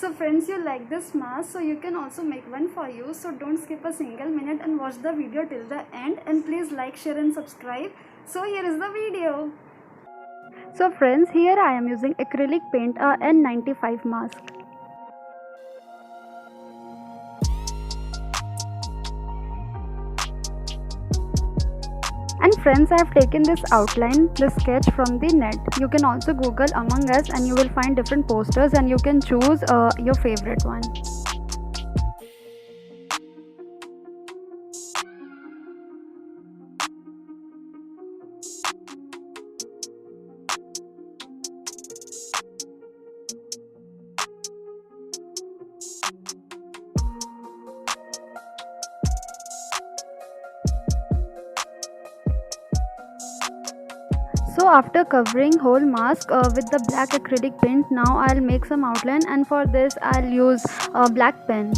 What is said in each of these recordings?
So friends, you like this mask, so you can also make one for you. So don't skip a single minute and watch the video till the end, and please like, share and subscribe. So here is the video. So friends, here I am using acrylic paint, a N95 mask. And friends, I have taken this outline, this sketch from the net. You can also Google Among Us and you will find different posters and you can choose your favorite one. So after covering whole mask with the black acrylic paint, now I'll make some outline, and for this I'll use a black pen.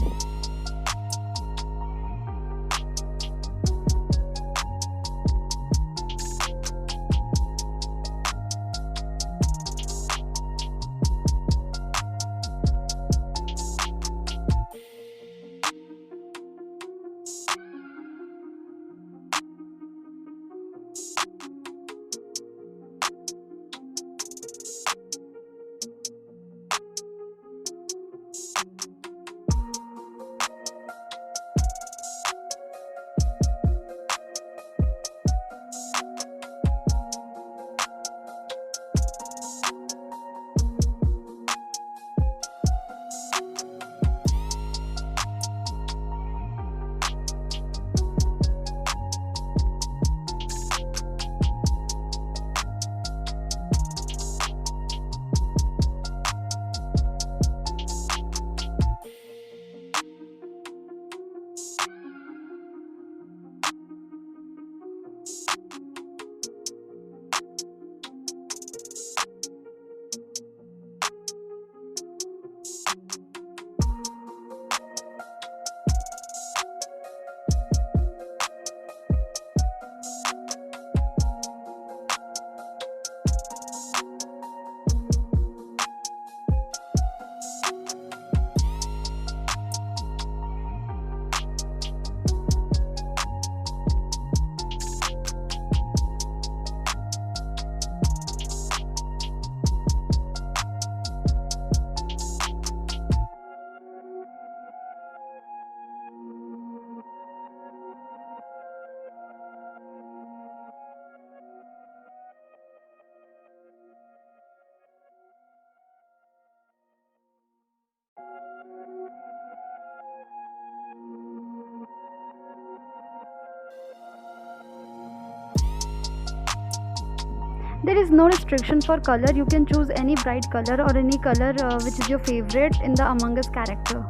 There is no restriction for color. You can choose any bright color or any color which is your favorite in the Among Us character.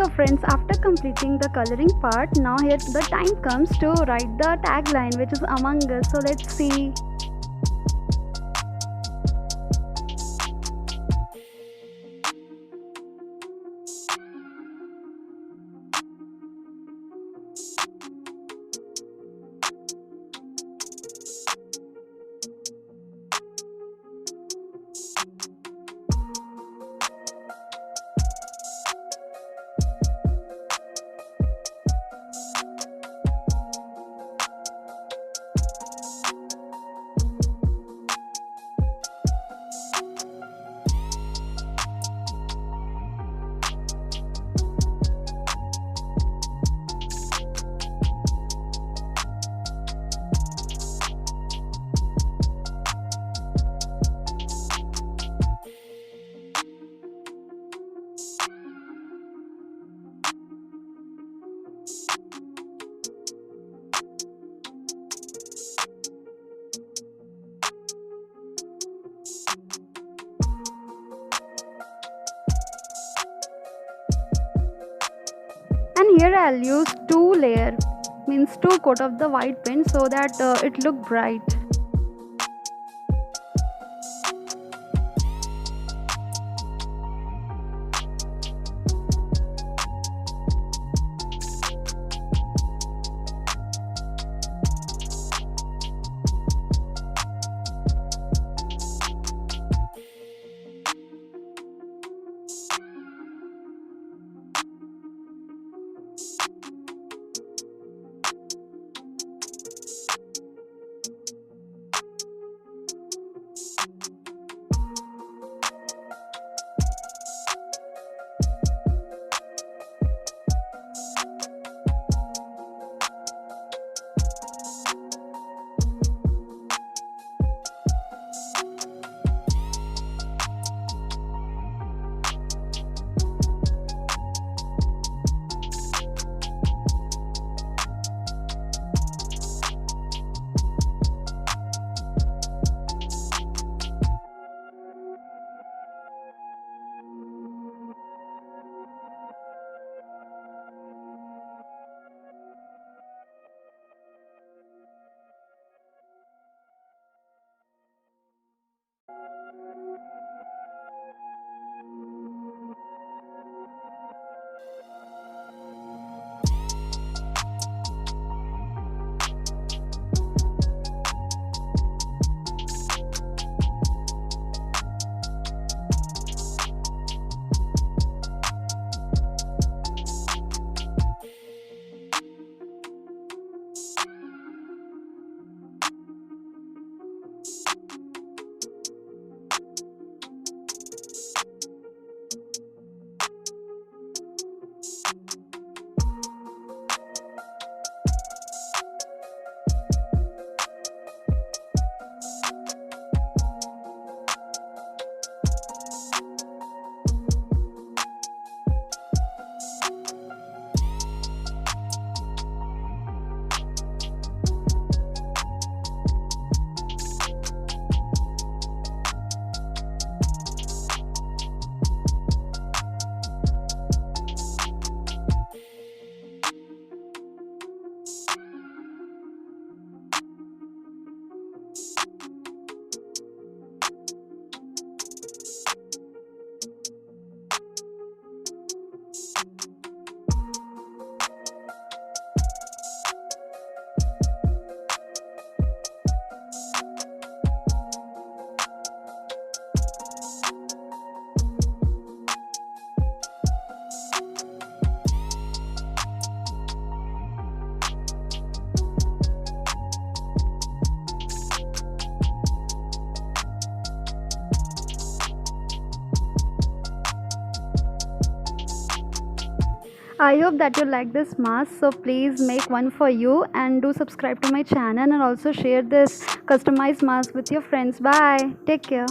So friends, after completing the coloring part, now here the time comes to write the tagline, which is Among Us. So let's see. And here I'll use 2 layer, means 2 coat of the white paint, so that it look bright. I hope that you like this mask, so please make one for you and do subscribe to my channel and also share this customized mask with your friends. Bye, take care.